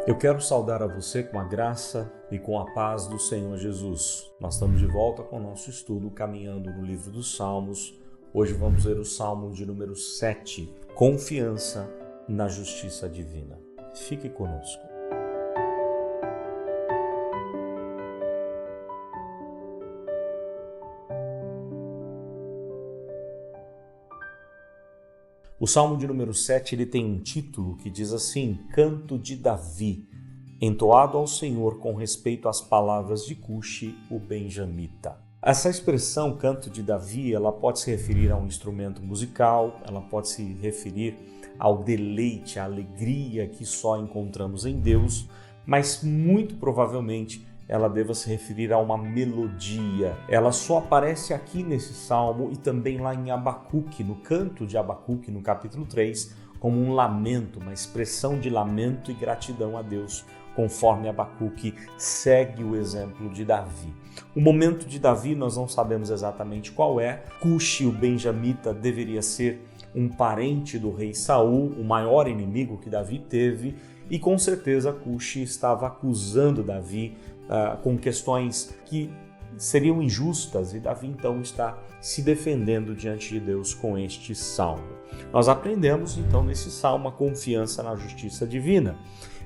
Eu quero saudar a você com a graça e com a paz do Senhor Jesus. Nós estamos de volta com o nosso estudo caminhando no livro dos Salmos. Hoje vamos ler o Salmo de número 7, Confiança na Justiça Divina. Fique conosco. O Salmo de número 7 ele tem um título que diz assim: Canto de Davi, entoado ao Senhor com respeito às palavras de Cushi, o benjamita. Essa expressão, canto de Davi, ela pode se referir a um instrumento musical, ela pode se referir ao deleite, à alegria que só encontramos em Deus, mas muito provavelmente ela deva se referir a uma melodia. Ela só aparece aqui nesse salmo e também lá em Abacuque, no canto de Abacuque, no capítulo 3, como um lamento, uma expressão de lamento e gratidão a Deus, conforme Abacuque segue o exemplo de Davi. O momento de Davi nós não sabemos exatamente qual é. Cushi, o benjamita, deveria ser um parente do rei Saul, o maior inimigo que Davi teve, e com certeza Cushi estava acusando Davi com questões que seriam injustas, e Davi então está se defendendo diante de Deus com este salmo. Nós aprendemos então nesse salmo a confiança na justiça divina.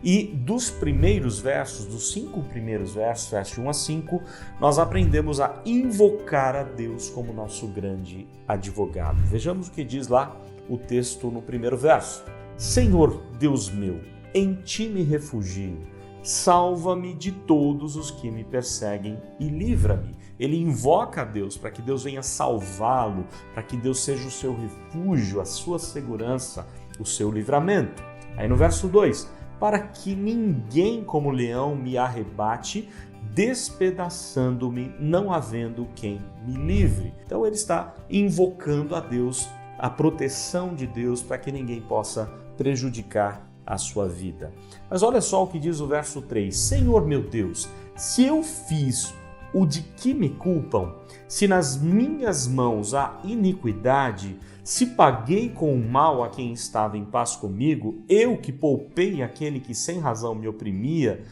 E dos primeiros versos, dos 5 primeiros versos, versos 1 a 5, nós aprendemos a invocar a Deus como nosso grande advogado. Vejamos o que diz lá o texto no primeiro verso. Senhor Deus meu, em ti me refugio. Salva-me de todos os que me perseguem e livra-me. Ele invoca a Deus para que Deus venha salvá-lo, para que Deus seja o seu refúgio, a sua segurança, o seu livramento. Aí no verso 2, para que ninguém como leão me arrebate, despedaçando-me, não havendo quem me livre. Então ele está invocando a Deus, a proteção de Deus, para que ninguém possa prejudicar a sua vida. Mas olha só o que diz o verso 3. Senhor meu Deus, se eu fiz o de que me culpam, se nas minhas mãos há iniquidade, se paguei com o mal a quem estava em paz comigo, eu que poupei aquele que sem razão me oprimia,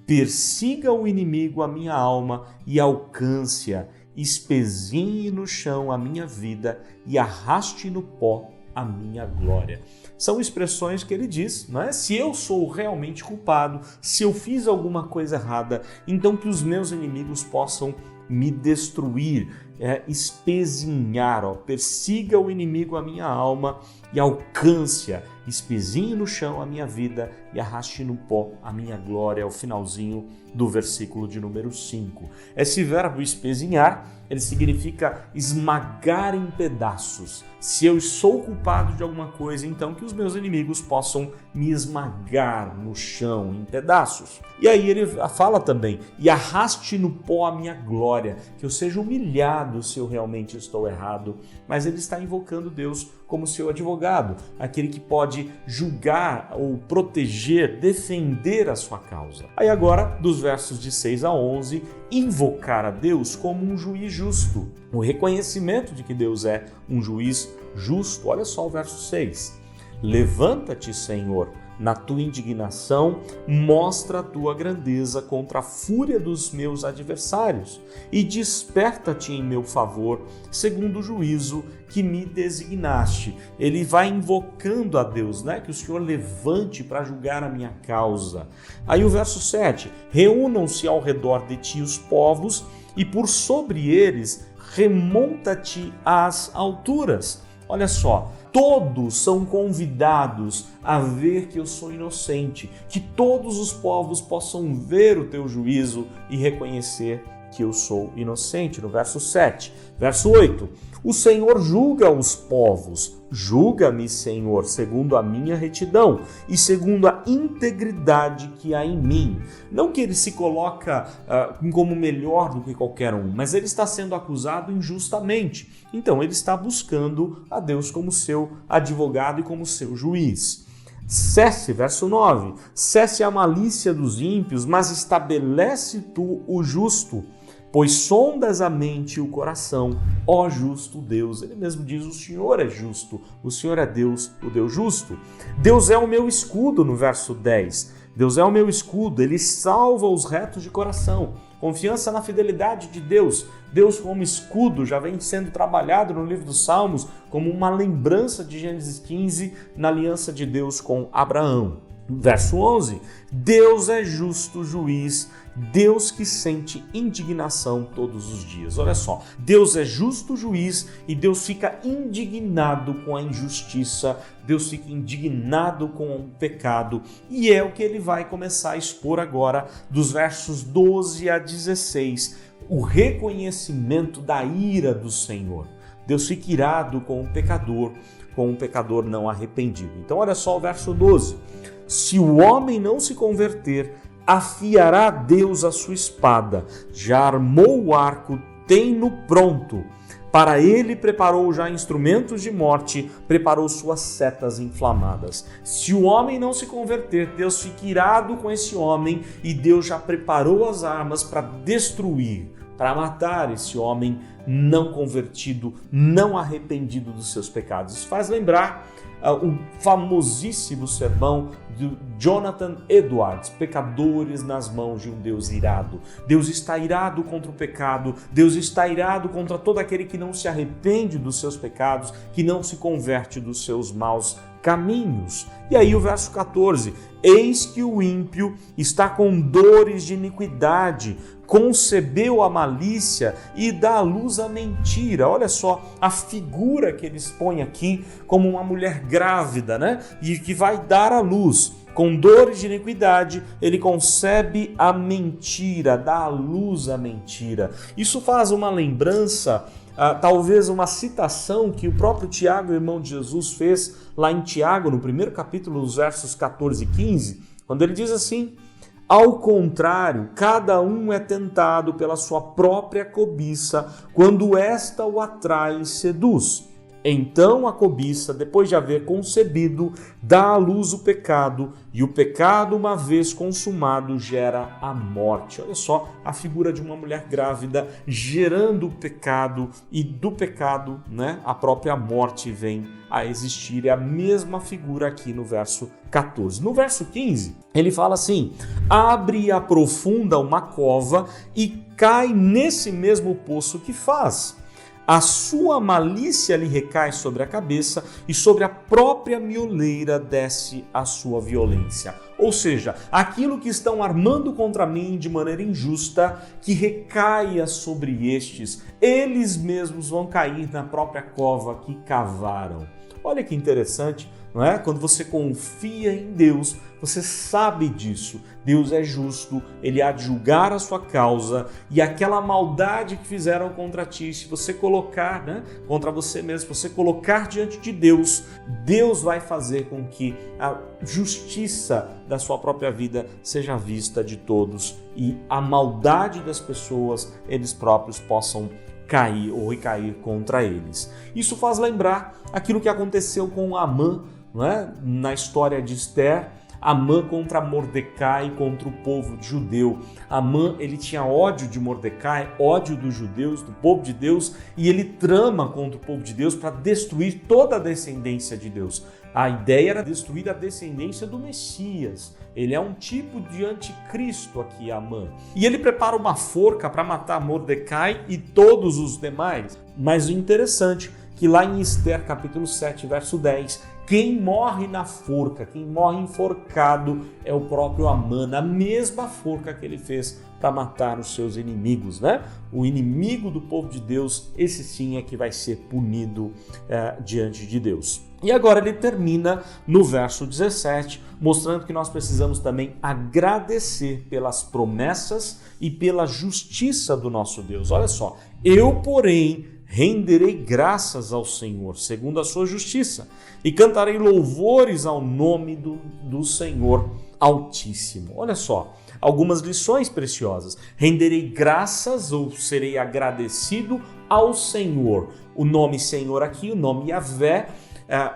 persiga o inimigo a minha alma e alcance-a, espezinhe no chão a minha vida e arraste no pó a minha glória. São expressões que ele diz, não é? Se eu sou realmente culpado, se eu fiz alguma coisa errada, então que os meus inimigos possam me destruir, espezinhar, persiga o inimigo a minha alma e alcance-a, espezinhe no chão a minha vida e arraste no pó a minha glória, é o finalzinho do versículo de número 5. Esse verbo espezinhar, ele significa esmagar em pedaços. Se eu sou culpado de alguma coisa, então que os meus inimigos possam me esmagar no chão em pedaços. E aí ele fala também, e arraste no pó a minha glória, que eu seja humilhado se eu realmente estou errado. Mas ele está invocando Deus como seu advogado, aquele que pode julgar ou proteger, defender a sua causa. Aí agora, dos versos de 6 a 11, invocar a Deus como um juiz justo. O reconhecimento de que Deus é um juiz justo. Olha só o verso 6. Levanta-te, Senhor, na tua indignação, mostra a tua grandeza contra a fúria dos meus adversários e desperta-te em meu favor, segundo o juízo que me designaste. Ele vai invocando a Deus, que o Senhor levante para julgar a minha causa. Aí o verso 7, reúnam-se ao redor de ti os povos e por sobre eles remonta-te às alturas. Olha só, todos são convidados a ver que eu sou inocente, que todos os povos possam ver o teu juízo e reconhecer que eu sou inocente. No verso 7. Verso 8. O Senhor julga os povos. Julga-me, Senhor, segundo a minha retidão e segundo a integridade que há em mim. Não que ele se coloca como melhor do que qualquer um, mas ele está sendo acusado injustamente. Então ele está buscando a Deus como seu advogado e como seu juiz. Cesse, verso 9, cesse a malícia dos ímpios, mas estabelece tu o justo. Pois sondas a mente e o coração, ó justo Deus. Ele mesmo diz, o Senhor é justo, o Senhor é Deus, o Deus justo. Deus é o meu escudo, no verso 10. Deus é o meu escudo, Ele salva os retos de coração. Confiança na fidelidade de Deus. Deus como escudo já vem sendo trabalhado no livro dos Salmos como uma lembrança de Gênesis 15 na aliança de Deus com Abraão. Verso 11, Deus é justo juiz, Deus que sente indignação todos os dias. Olha só, Deus é justo juiz e Deus fica indignado com a injustiça, Deus fica indignado com o pecado, e é o que ele vai começar a expor agora dos versos 12 a 16, o reconhecimento da ira do Senhor. Deus fica irado com o pecador não arrependido. Então olha só o verso 12, se o homem não se converter, afiará Deus a sua espada, já armou o arco, tem-no pronto. Para ele preparou já instrumentos de morte, preparou suas setas inflamadas. Se o homem não se converter, Deus fica irado com esse homem e Deus já preparou as armas para destruir, para matar esse homem não convertido, não arrependido dos seus pecados. Isso faz lembrar o famosíssimo sermão de Jonathan Edwards, Pecadores nas mãos de um Deus irado. Deus está irado contra o pecado, Deus está irado contra todo aquele que não se arrepende dos seus pecados, que não se converte dos seus maus caminhos. E aí o verso 14, eis que o ímpio está com dores de iniquidade, concebeu a malícia e dá à luz a mentira. Olha só a figura que ele expõe aqui como uma mulher grávida, né? E que vai dar à luz. Com dores de iniquidade, ele concebe a mentira, dá à luz a mentira. Isso faz uma lembrança, talvez uma citação que o próprio Tiago, irmão de Jesus, fez lá em Tiago, no primeiro capítulo, os versos 14 e 15, quando ele diz assim: ao contrário, cada um é tentado pela sua própria cobiça, quando esta o atrai e seduz. Então a cobiça, depois de haver concebido, dá à luz o pecado, e o pecado, uma vez consumado, gera a morte. Olha só a figura de uma mulher grávida gerando o pecado, e do pecado, a própria morte vem a existir. É a mesma figura aqui no verso 14. No verso 15, ele fala assim: abre e aprofunda uma cova e cai nesse mesmo poço que faz. A sua malícia lhe recai sobre a cabeça e sobre a própria mioleira desce a sua violência. Ou seja, aquilo que estão armando contra mim de maneira injusta, que recaia sobre estes, eles mesmos vão cair na própria cova que cavaram. Olha que interessante, não é? Quando você confia em Deus, você sabe disso. Deus é justo, Ele há de julgar a sua causa, e aquela maldade que fizeram contra ti, se você colocar, contra você mesmo, se você colocar diante de Deus, Deus vai fazer com que a justiça da sua própria vida seja vista de todos, e a maldade das pessoas, eles próprios possam cair ou recair contra eles. Isso faz lembrar aquilo que aconteceu com Amã, na história de Esther. Amã contra Mordecai, contra o povo judeu. Amã, ele tinha ódio de Mordecai, ódio dos judeus, do povo de Deus, e ele trama contra o povo de Deus para destruir toda a descendência de Deus. A ideia era destruir a descendência do Messias. Ele é um tipo de anticristo aqui, Amã. E ele prepara uma forca para matar Mordecai e todos os demais. Mas o interessante é que lá em Esther, capítulo 7, verso 10, quem morre na forca, quem morre enforcado é o próprio Amã, a mesma forca que ele fez para matar os seus inimigos, O inimigo do povo de Deus, esse sim é que vai ser punido diante de Deus. E agora ele termina no verso 17, mostrando que nós precisamos também agradecer pelas promessas e pela justiça do nosso Deus. Olha só, eu, porém, renderei graças ao Senhor, segundo a sua justiça, e cantarei louvores ao nome do Senhor Altíssimo. Olha só, algumas lições preciosas. Renderei graças ou serei agradecido ao Senhor. O nome Senhor aqui, o nome Yahvé,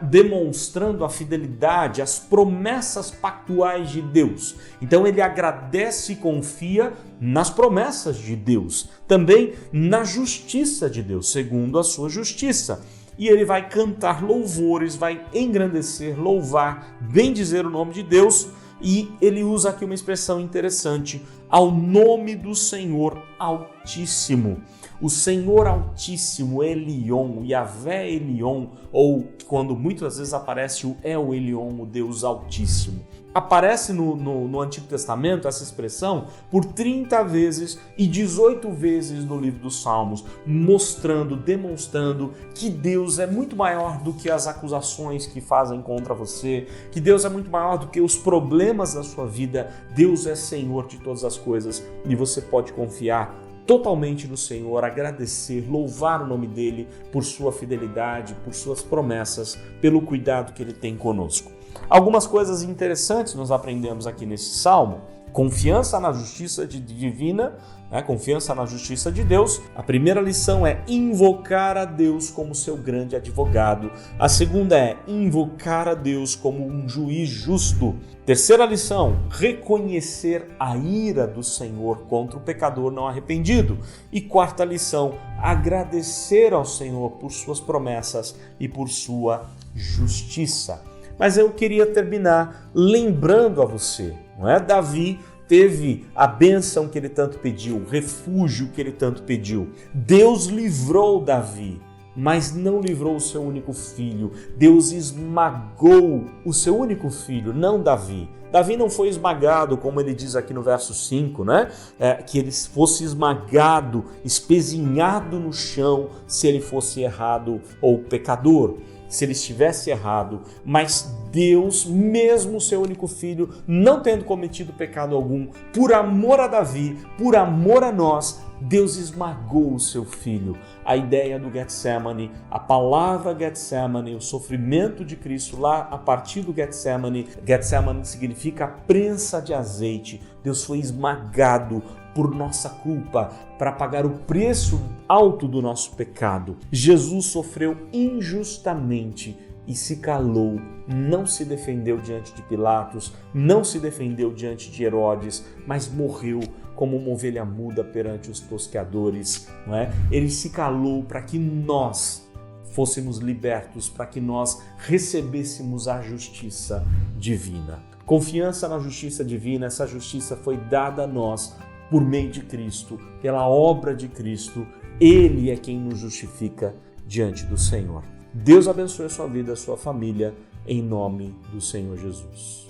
demonstrando a fidelidade, as promessas pactuais de Deus. Então ele agradece e confia nas promessas de Deus, também na justiça de Deus, segundo a sua justiça. E ele vai cantar louvores, vai engrandecer, louvar, bendizer o nome de Deus, E ele usa aqui uma expressão interessante, ao nome do Senhor Altíssimo. O Senhor Altíssimo, Elion, Yahvé Elion, ou quando muitas vezes aparece o El Elion, o Deus Altíssimo. Aparece no Antigo Testamento essa expressão por 30 vezes e 18 vezes no livro dos Salmos, mostrando, demonstrando que Deus é muito maior do que as acusações que fazem contra você, que Deus é muito maior do que os problemas da sua vida. Deus é Senhor de todas as coisas e você pode confiar totalmente no Senhor, agradecer, louvar o nome dele por sua fidelidade, por suas promessas, pelo cuidado que ele tem conosco. Algumas coisas interessantes nós aprendemos aqui nesse salmo. Confiança na justiça divina, confiança na justiça de Deus. A primeira lição é invocar a Deus como seu grande advogado. A segunda é invocar a Deus como um juiz justo. Terceira lição, reconhecer a ira do Senhor contra o pecador não arrependido. E quarta lição, agradecer ao Senhor por suas promessas e por sua justiça. Mas eu queria terminar lembrando a você, não é? Davi teve a bênção que ele tanto pediu, o refúgio que ele tanto pediu. Deus livrou Davi, mas não livrou o seu único filho. Deus esmagou o seu único filho, não Davi. Davi não foi esmagado, como ele diz aqui no verso 5, né? Que ele fosse esmagado, espezinhado no chão se ele fosse errado ou pecador. Se ele estivesse errado, mas Deus, mesmo o seu único filho, não tendo cometido pecado algum, por amor a Davi, por amor a nós, Deus esmagou o seu filho. A ideia do Getsemane, a palavra Getsemane, o sofrimento de Cristo lá a partir do Getsemane, Getsemane significa prensa de azeite. Deus foi esmagado por nossa culpa, para pagar o preço alto do nosso pecado. Jesus sofreu injustamente e se calou, não se defendeu diante de Pilatos, não se defendeu diante de Herodes, mas morreu como uma ovelha muda perante os tosqueadores, não é? Ele se calou para que nós fôssemos libertos, para que nós recebêssemos a justiça divina. Confiança na justiça divina, essa justiça foi dada a nós por meio de Cristo, pela obra de Cristo. Ele é quem nos justifica diante do Senhor. Deus abençoe a sua vida, a sua família, em nome do Senhor Jesus.